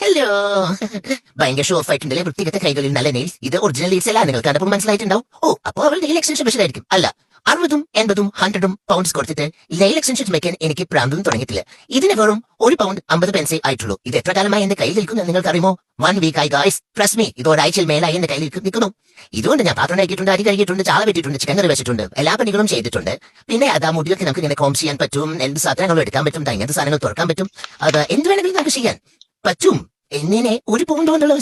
Hello. ഭയങ്കര show of ആയിട്ടുണ്ടല്ലേ വൃത്തികെട്ട കൈകളിൽ നല്ല നെയിൽസ്. ഇത് ഒറിജിനൽ നെയിൽസ് അല്ല, നിങ്ങൾക്ക് കണ്ടപ്പോൾ മനസ്സിലായിട്ടുണ്ടാവും. ഓ, അപ്പൊ അവൾ നെയിൽ എക്സ്റ്റൻഷൻ സ്പെഷ്യലായിരിക്കും. അല്ല, 60, 80, 100 പൗണ്ട്സ് കൊടുത്തിട്ട് നെയിൽ എക്സ്റ്റൻഷൻസ് വെക്കാൻ എനിക്ക് പ്രാന്തും തുടങ്ങിയിട്ടില്ല. ഇതിന് വെറും £1.50 ആയിട്ടുള്ളൂ. ഇത് എത്ര കാലമായി എന്റെ കയ്യിൽ നിൽക്കുന്നു നിങ്ങൾക്ക് അറിയുമോ? 1 week ആയി ഗായ്സ്. ട്രസ്റ്റ് മീ, ഇത് ഒരാഴ്ചയിൽ മേലായി എന്റെ കയ്യിൽ നിൽക്കുന്നു. ഇതുകൊണ്ട് ഞാൻ പാത്രം കഴിക്കിട്ടുണ്ട്, അരി കഴിക്കിട്ടുണ്ട്, ചാള വെട്ടിട്ടുണ്ട്, ചിക്കൻ കറി വെച്ചിട്ടുണ്ട്, എല്ലാ പണികളും ചെയ്തിട്ടുണ്ട്. പിന്നെ അതാ മുടിയൊക്കെ നമുക്ക് ഇങ്ങനെ കോം ചെയ്യാൻ പറ്റും, എന്ത് സാധനങ്ങളും എടുക്കാൻ പറ്റും, ഇങ്ങനത്തെ സാധനങ്ങൾ തുറക്കാൻ പറ്റും, അത് എന്ത് വേണമെങ്കിലും നമുക്ക് ചെയ്യാൻ പറ്റും. എങ്ങനെ ഒരു പൗണ്ട് കൊണ്ടുള്ള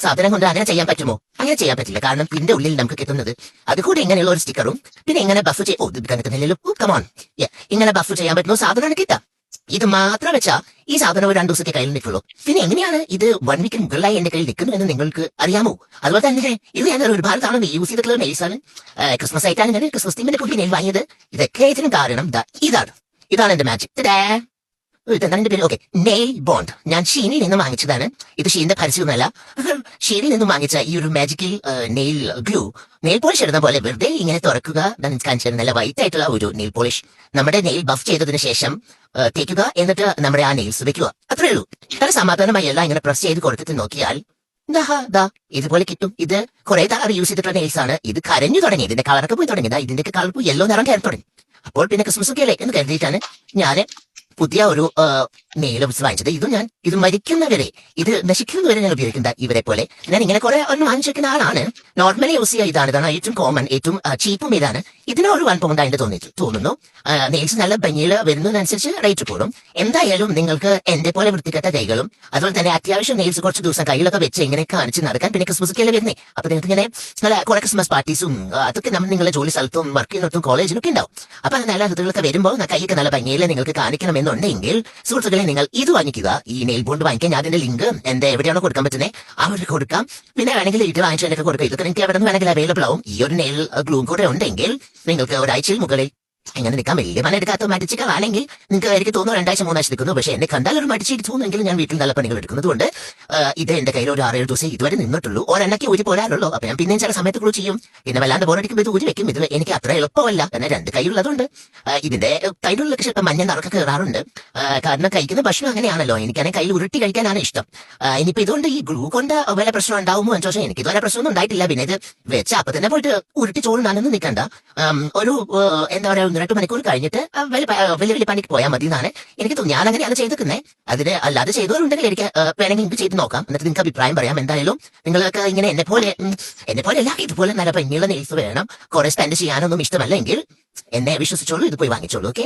സാധനം കൊണ്ട് അങ്ങനെ ചെയ്യാൻ പറ്റുമോ? അങ്ങനെ ചെയ്യാൻ പറ്റില്ല. കാരണം ഇതിന്റെ ഉള്ളിൽ നമുക്ക് കിട്ടുന്നത് അതുകൂടെ ഇങ്ങനെയുള്ള ഒരു സ്റ്റിക്കറും പിന്നെ ഇങ്ങനെ ബഫ് കമോൺ ഇങ്ങനെ ബഫ് ചെയ്യാൻ പറ്റുന്ന സാധനമാണ് കിട്ടാം. ഇത് മാത്രം വെച്ചാ ഈ സാധനം ഒരു 2 ദിവസത്തെ കയ്യിൽ നിൽക്കുള്ളൂ. പിന്നെ എങ്ങനെയാണ് ഇത് 1 വീക്കിന് മുകളിലായി എന്റെ കയ്യിൽ നിൽക്കുന്നു എന്ന് നിങ്ങൾക്ക് അറിയാമോ? അതുപോലെ തന്നെ ഇത് ഞാൻ ഒരുപാട് തവണ യൂസ് ചെയ്തിട്ടുള്ള നെയിൽസാണ്. ക്രിസ്മസ് ആയിട്ടാണ് ഞാൻ ക്രിസ്മസ് തീമിന്റെ പുതിയ നെയിൽ വാങ്ങിയത്. ഇതൊക്കെ ഇതിനും കാരണം ഇതാണ് എന്റെ മാജിക്. ഇതെന്താണ് പേര്? Okay, nail bond. ഞാൻ ഷീനിൽ നിന്ന് വാങ്ങിച്ചതാണ്. ഇത് ഷീനിന്റെ പരസ്യമൊന്നുമല്ല. ഷീനിൽ നിന്നും വാങ്ങിച്ച ഈ ഒരു magical nail glue, nail polish ഇടുന്ന പോലെ വെറുതെ ഇങ്ങനെ തുറക്കുക. കാണിച്ചത് നല്ല വൈറ്റ് ആയിട്ടുള്ള ഒരു നെയിൽ പോളിഷ് നമ്മുടെ നെയിൽ ബഫ് ചെയ്തതിനു ശേഷം തേക്കുക, എന്നിട്ട് നമ്മുടെ ആ നെയിൽസ് വെക്കുക. അത്രേ ഉള്ളൂ. വളരെ സമാധാനമായി എല്ലാം ഇങ്ങനെ പ്രസ് ചെയ്ത് കൊടുത്തിട്ട് നോക്കിയാൽ ഇതുപോലെ കിട്ടും. ഇത് കുറെ തവണ യൂസ് ചെയ്തിട്ടുള്ള നെയിൽസ് ആണ്. ഇത് കരഞ്ഞു തുടങ്ങി, ഇതിന്റെ കളറൊക്കെ പോയി തുടങ്ങി, ഇതിന്റെ കളർ യെല്ലോ നിറം കയറി തുടങ്ങി. അപ്പോൾ പിന്നെ ക്രിസ്മസ് ഒക്കെ അല്ലേ എന്ന് കരുതിയിട്ടാണ് ഞാൻ പുതിയ ഒരു നെയിൽ വാങ്ങിച്ചത്. ഇത് മരിക്കുന്നവരെ, ഇത് നശിക്കുന്നവരെ ഞാൻ ഉപയോഗിക്കുന്നത്. ഇവരെ പോലെ ഞാൻ ഇങ്ങനെ കുറെ ഒന്ന് വാങ്ങിച്ചിരിക്കുന്ന ആളാണ്. നോർമലി യൂസ് ചെയ്യുക ഇതാണ് ഏറ്റവും കോമൺ, ഏറ്റവും ചീപ്പും ഇതാണ്. ഇതിന് ഒരു £1 ആയിട്ട് തോന്നുന്നു. നെയിൽസ് നല്ല ഭംഗിയിൽ വരുന്നതിനനുസരിച്ച് റേറ്റ് കൂടും. എന്തായാലും നിങ്ങൾക്ക് എന്റെ പോലെ വൃത്തികെട്ട കൈകളും അതുപോലെ തന്നെ അത്യാവശ്യം നെയിൽസ് കുറച്ച് ദിവസം കയ്യിലൊക്കെ വെച്ച് ഇങ്ങനെ കാണിച്ച് നടക്കാൻ, പിന്നെ ക്രിസ്മസ് ഒക്കെ വരുന്നേ, അപ്പൊ നിങ്ങൾക്ക് ഇങ്ങനെ നല്ല കുറെ ക്രിസ്മസ് പാർട്ടീസും അതൊക്കെ നമ്മൾ നിങ്ങളുടെ ജോലി സ്ഥലത്തും വർക്ക് ചെയ്യുന്നിടത്തും കോളേജിലൊക്കെ ഉണ്ടാവും. അപ്പൊ നല്ല അതിഥികളൊക്കെ വരുമ്പോൾ കൈയൊക്കെ നല്ല ഭംഗിയിൽ നിങ്ങൾക്ക് കാണിക്കണം എന്നുണ്ടെങ്കിൽ സുഹൃത്തുക്കളെ നിങ്ങൾ ഇത് വാങ്ങിക്കുക. ഈ നെയിൽ ബോണ്ട് വാങ്ങിക്കാൻ ഞാൻ അതിന്റെ ലിങ്ക് എന്റെ എവിടെയാണോ കൊടുക്കാൻ പറ്റുന്നത് അവർക്ക് കൊടുക്കാം. പിന്നെ വേണമെങ്കിൽ ഇത് വാങ്ങിച്ചതിനൊക്കെ കൊടുക്കാം. ഇതൊക്കെ നിങ്ങൾക്ക് എവിടെ നിന്ന് വേണമെങ്കിൽ അവൈലബിൾ ആവും. ഈ ഒരു നെയിൽ ഗ്ലൂ കൂടെ ഉണ്ടെങ്കിൽ നിങ്ങൾക്ക് ഒരാഴ്ചയിൽ മുകളിൽ ഇങ്ങനെ നിൽക്കാൻ. വലിയ പണിയെടുക്കാത്ത മടിച്ചിട്ടാണെങ്കിൽ നിങ്ങൾക്ക് എനിക്ക് തോന്നുന്നു 2 ആഴ്ച 3 ആഴ്ച നിൽക്കുന്നു. പക്ഷെ എന്നെ കണ്ടാൽ ഒരു മടിച്ചിട്ട് തോന്നുമെങ്കിൽ ഞാൻ വീട്ടിൽ നല്ല പണികൾ എടുക്കുന്നതുകൊണ്ട് ഇത് എന്റെ കയ്യിൽ ഒരു 6-7 ദിവസം ഇതുവരെ നിന്നിട്ടുള്ളൂ. ഒരെണ്ണയ്ക്ക് ഊരി പോരാറുള്ളൂ. അപ്പൊ ഞാൻ പിന്നെയും ചില സമയത്ത് കൂടി ചെയ്യും. പിന്നെ വല്ലാണ്ട് ബോറടിക്കുമ്പോൾ ഇത് ഊരി വെക്കും. ഇത് എനിക്ക് അത്ര എളുപ്പമല്ല, കാരണം 2 കൈയുള്ളതുകൊണ്ട് ഇതിന്റെ കയ്യിലുള്ളൊക്കെ ചിലപ്പോൾ മഞ്ഞ നിറക്കൊക്കെ കയറാറുണ്ട്. കാരണം കഴിക്കുന്ന ഭക്ഷണം അങ്ങനെയാണല്ലോ. എനിക്കാണെങ്കിൽ കയ്യിൽ ഉരുട്ടി കഴിക്കാനാണ് ഇഷ്ടം. ഇനിയിപ്പോ ഇതുകൊണ്ട് ഈ ഗ്ലൂ കൊണ്ട് വല്ല പ്രശ്നം ഉണ്ടാവുമോ എന്ന് ചോദിച്ചാൽ എനിക്ക് ഇതുവരെ പ്രശ്നമൊന്നും ഉണ്ടായിട്ടില്ല. പിന്നെ ഇത് വെച്ച് അപ്പൊ തന്നെ പോയിട്ട് ഉരുട്ടി ചോറിനാണെന്ന് നിൽക്കണ്ട. ഒരു എന്താ പറയാ 1-2 മണിക്കൂർ കഴിഞ്ഞിട്ട് വലിയ പണിക്ക് പോയാൽ മതി എന്നാണ് എനിക്ക് തോന്നുന്നു. ഞാൻ അങ്ങനെയാണ് ചെയ്തിരിക്കുന്നത്. അതിന് അല്ലാതെ ചെയ്തവരുണ്ടെങ്കിൽ എനിക്ക് വേണമെങ്കിൽ നിങ്ങൾക്ക് ചെയ്ത് നോക്കാം, എന്നിട്ട് നിങ്ങൾക്ക് അഭിപ്രായം പറയാം. എന്തായാലും നിങ്ങൾക്ക് ഇങ്ങനെ എന്നെ പോലെ അല്ല, ഇതുപോലെ നല്ല ഭംഗിയുള്ള നെയിൽസ് വേണം, കുറെ സ്പെൻഡ് ചെയ്യാനൊന്നും ഇഷ്ടമല്ലെങ്കിൽ എന്നെ വിശ്വസിച്ചോളൂ, ഇത് പോയി വാങ്ങിച്ചോളൂ. ഓക്കെ.